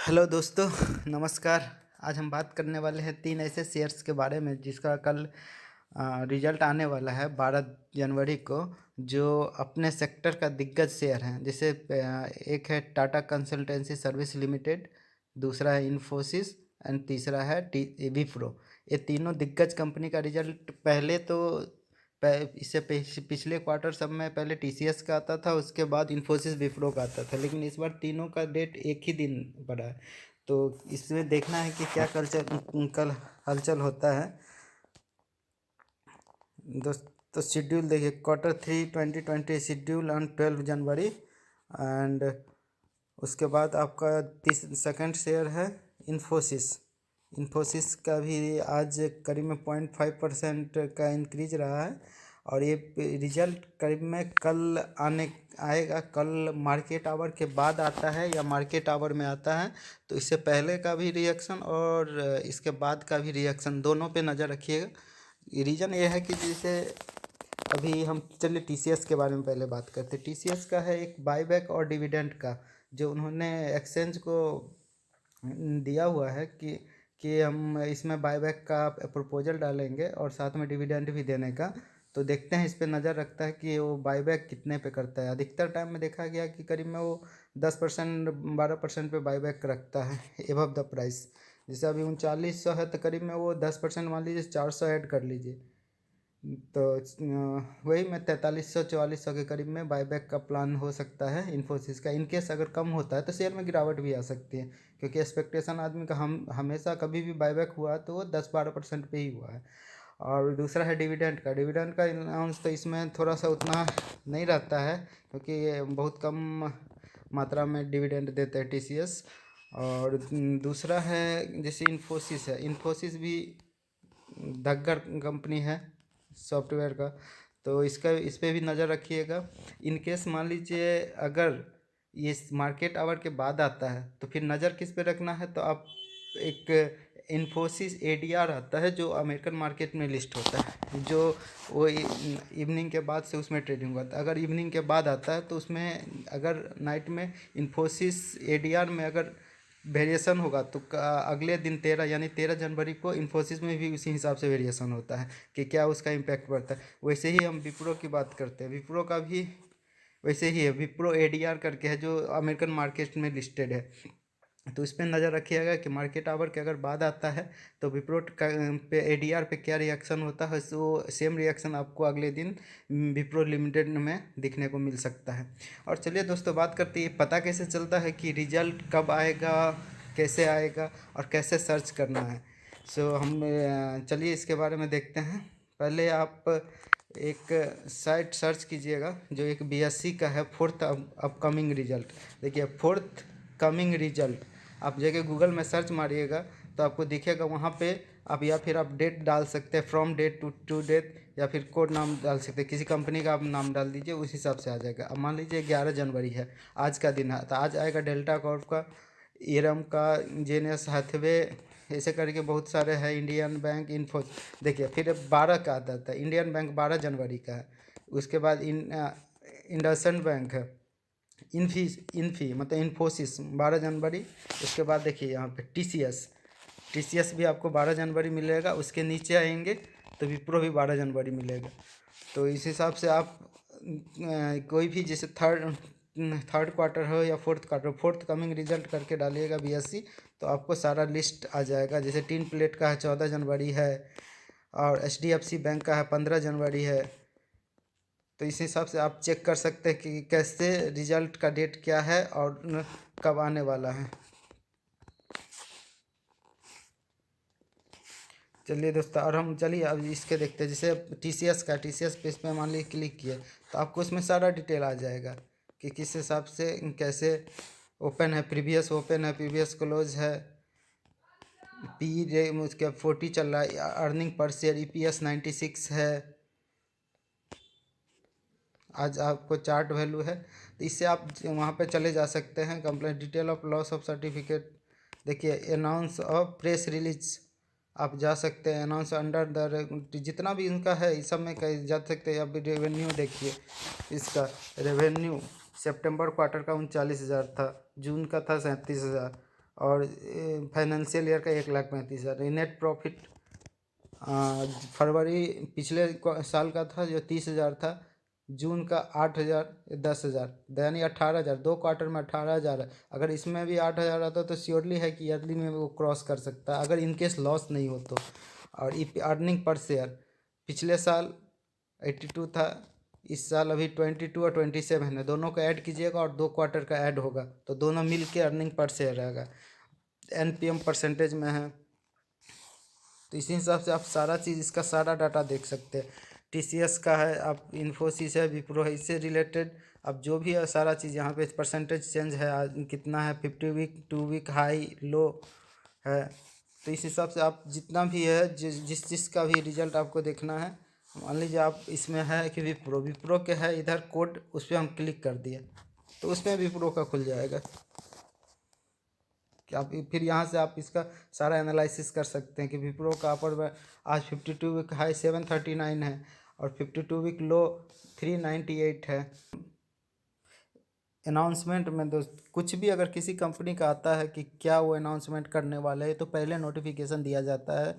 Hello दोस्तों, नमस्कार। आज हम बात करने वाले हैं 3 ऐसे शेयर्स के बारे में जिसका कल रिजल्ट आने वाला है 12 जनवरी को, जो अपने सेक्टर का दिग्गज शेयर हैं। जैसे एक है टाटा कंसल्टेंसी सर्विस लिमिटेड, दूसरा है इन्फोसिस एंड तीसरा है विप्रो। ये तीनों दिग्गज कंपनी का रिजल्ट पहले तो इससे पिछले क्वार्टर सब में पहले टीसीएस का आता था, उसके बाद इन्फोसिस विप्रो का आता था, लेकिन इस बार तीनों का डेट एक ही दिन पड़ा है। तो इसमें देखना है कि क्या कल हलचल होता है दोस्त। तो शेड्यूल देखिए, Q3 2020 schedule on 12 January and उसके बाद आपका सेकंड शेयर है इन्फोसिस। इन्फोसिस का भी आज करीब में 0.5% का इंक्रीज रहा है और ये रिजल्ट करीब में कल आएगा। कल मार्केट आवर के बाद आता है या मार्केट आवर में आता है, तो इससे पहले का भी रिएक्शन और इसके बाद का भी रिएक्शन, दोनों पे नज़र रखिएगा। रीज़न ये है कि जैसे अभी हम चलिए टीसीएस के बारे में पहले बात करते हैं। टीसीएस का है एक बाईबैक और डिविडेंड का, जो उन्होंने एक्सचेंज को दिया हुआ है कि हम इसमें बायबैक का प्रपोजल डालेंगे और साथ में डिविडेंड भी देने का। तो देखते हैं, इस पे नज़र रखता है कि वो बायबैक कितने पे करता है। अधिकतर टाइम में देखा गया कि करीब में वो 10% 12% पे बायबैक रखता है एबव द प्राइस। जैसे अभी 3900 है तो करीब में वो 10% मान लीजिए 400 ऐड कर लीजिए, तो वही में 4300 4400 के करीब में बायबैक का प्लान हो सकता है इन्फोसिस का। इनकेस अगर कम होता है तो शेयर में गिरावट भी आ सकती है, क्योंकि एक्सपेक्टेशन आदमी का हम हमेशा कभी भी बायबैक हुआ तो वो 10-12% पे ही हुआ है। और दूसरा है डिविडेंड का अनाउंस, तो इसमें थोड़ा सा उतना नहीं रहता है, क्योंकि ये बहुत कम मात्रा में डिविडेंड देते हैं टीसीएस। और दूसरा है जैसे इन्फोसिस है, इन्फोसिस भी दग्गर कंपनी है सॉफ्टवेयर का, तो इस पे भी नज़र रखिएगा। इनकेस मान लीजिए अगर ये मार्केट आवर के बाद आता है तो फिर नज़र किस पे रखना है, तो आप एक इन्फोसिस एडीआर आता है जो अमेरिकन मार्केट में लिस्ट होता है, जो वो इवनिंग के बाद से उसमें ट्रेडिंग होता है। अगर इवनिंग के बाद आता है तो उसमें अगर नाइट में इन्फोसिस एडीआर में अगर वेरिएशन होगा तो अगले दिन 13 यानी 13 जनवरी को इन्फोसिस में भी उसी हिसाब से वेरिएशन होता है कि क्या उसका इम्पैक्ट पड़ता है। वैसे ही हम विप्रो की बात करते हैं, विप्रो का भी वैसे ही है। विप्रो एडीआर करके है जो अमेरिकन मार्केट में लिस्टेड है, तो इस पर नज़र रखिएगा कि मार्केट आवर के अगर बाद आता है तो विप्रो पे एडीआर पे क्या रिएक्शन होता है। वो सेम रिएक्शन आपको अगले दिन विप्रो लिमिटेड में दिखने को मिल सकता है। और चलिए दोस्तों, बात करते हैं पता कैसे चलता है कि रिजल्ट कब आएगा, कैसे आएगा और कैसे सर्च करना है। हम चलिए इसके बारे में देखते हैं। पहले आप एक साइट सर्च कीजिएगा जो एक बीएससी का है, फोर्थ अपकमिंग रिजल्ट। देखिए, फोर्थ कमिंग रिजल्ट आप जगह गूगल में सर्च मारिएगा तो आपको दिखेगा। वहाँ पे आप या फिर आप डेट डाल सकते हैं, फ्रॉम डेट टू डेट, या फिर कोड नाम डाल सकते हैं, किसी कंपनी का आप नाम डाल दीजिए, उस हिसाब से आ जाएगा। अब मान लीजिए 11 जनवरी है, आज का दिन है, तो आज आएगा डेल्टा कॉर्प का, ईरम का, जेनेस हैथवे, ऐसे करके बहुत सारे हैं, इंडियन बैंक, इन्फो। देखिए फिर 12 का आता था, इंडियन बैंक 12 जनवरी का है। उसके बाद इंडसइंड बैंक है, इन्फी मतलब इन्फोसिस 12 जनवरी। उसके बाद देखिए यहाँ पे टीसीएस भी आपको 12 जनवरी मिलेगा। उसके नीचे आएंगे तो विप्रो भी 12 जनवरी मिलेगा। तो इस हिसाब से आप कोई भी जैसे थर्ड क्वार्टर हो या fourth quarter, fourth coming result करके डालिएगा बीएससी, तो आपको सारा लिस्ट आ जाएगा। जैसे टीन प्लेट का है 14 जनवरी है, और एचडीएफसी बैंक का है 15 जनवरी है। तो इस हिसाब से आप चेक कर सकते हैं कि कैसे रिजल्ट का डेट क्या है और कब आने वाला है। चलिए दोस्तों, और हम चलिए अब इसके देखते हैं। जैसे टीसीएस पे इस पर मान लीजिए क्लिक किए तो आपको इसमें सारा डिटेल आ जाएगा कि किस हिसाब से कैसे ओपन है, प्रीवियस ओपन है, प्रीवियस क्लोज है, पी रे उसके 40 चल रहा है, अर्निंग पर शेयर ईपीएस 96 है। आज आपको चार्ट वैल्यू है, तो इससे आप वहाँ पे चले जा सकते हैं। Complaint detail of loss of certificate, देखिए अनाउंस ऑफ प्रेस रिलीज, आप जा सकते हैं। अनाउंस अंडर द, जितना भी इनका है इस सब में कहीं जा सकते हैं। अभी रेवेन्यू देखिए, इसका रेवेन्यू सितंबर क्वार्टर का 39,000 था, जून का था 37,000, और फाइनेंशियल ईयर का 1,35,000। नेट प्रॉफिट फरवरी पिछले साल का था जो 30,000 था, जून का 8,000, 10,000, यानी 18,000। 2 क्वार्टर में 18,000 है। अगर इसमें भी 8,000 आता तो श्योरली है कि ईयरली में वो क्रॉस कर सकता है, अगर इनकेस लॉस नहीं हो तो। और अर्निंग पर शेयर पिछले साल 82 था, इस साल अभी 22 और 27 है। दोनों को ऐड कीजिएगा और 2 क्वार्टर का ऐड होगा तो दोनों मिल के अर्निंग पर शेयर रहेगा। एनपीएम परसेंटेज में है, तो इसी हिसाब से आप सारा चीज़ इसका सारा डाटा देख सकते हैं। टीसीएस का है, आप इन्फोसिस है, विप्रो है, इससे रिलेटेड अब जो भी है सारा चीज़ यहाँ पे परसेंटेज चेंज है, कितना है, 50 वीक, 2 वीक, हाई लो है। तो इस हिसाब से आप जितना भी है जिस चीज़ का भी रिजल्ट आपको देखना है, मान लीजिए आप इसमें है कि विप्रो के है इधर कोड, उस पर हम क्लिक कर दिए तो उसमें विप्रो का खुल जाएगा कि आप फिर यहाँ से आप इसका सारा एनालिसिस कर सकते हैं कि विप्रो का अपर आज 52 वीक हाई 739 है और 52 वीक लो 398 है। अनाउंसमेंट में दोस्त कुछ भी अगर किसी कंपनी का आता है कि क्या वो अनाउंसमेंट करने वाले हैं तो पहले नोटिफिकेशन दिया जाता है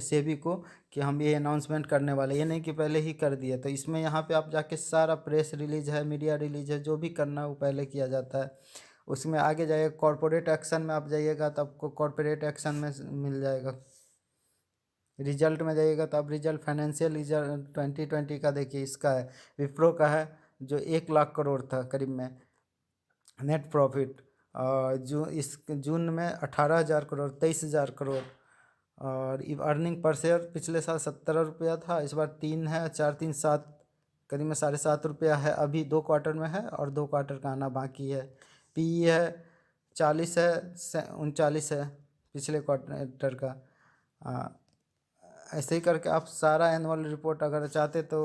सेबी को कि हम ये अनाउंसमेंट करने वाले, ये नहीं कि पहले ही कर दिए। तो इसमें यहाँ पे आप जाके सारा प्रेस रिलीज है, मीडिया रिलीज है, जो भी करना है वो पहले किया जाता है। उसमें आगे जाइए कॉरपोरेट एक्शन में आप जाइएगा तो आपको कॉरपोरेट एक्शन में मिल जाएगा। रिजल्ट में जाइएगा तो आप रिजल्ट फाइनेंशियल रिजल्ट 2020 का देखिए, इसका है विप्रो का है जो 1,00,000 करोड़ था करीब में नेट प्रॉफिट। इस जून में 18,000 करोड़, 23,000 करोड़। और अर्निंग पर शेयर पिछले साल 17 रुपया था, इस बार 3 है, 4, 3, 7, करीब में 7.5 रुपया है। अभी 2 क्वार्टर में है और 2 क्वार्टर का आना बाकी है। पीई है 40 है, 39 है पिछले क्वार्टर का। ऐसे ही करके आप सारा एनुअल रिपोर्ट अगर चाहते तो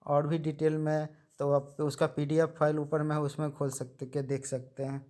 और भी डिटेल में, तो आप उसका पीडीएफ फाइल ऊपर में है उसमें खोल सकते के देख सकते हैं।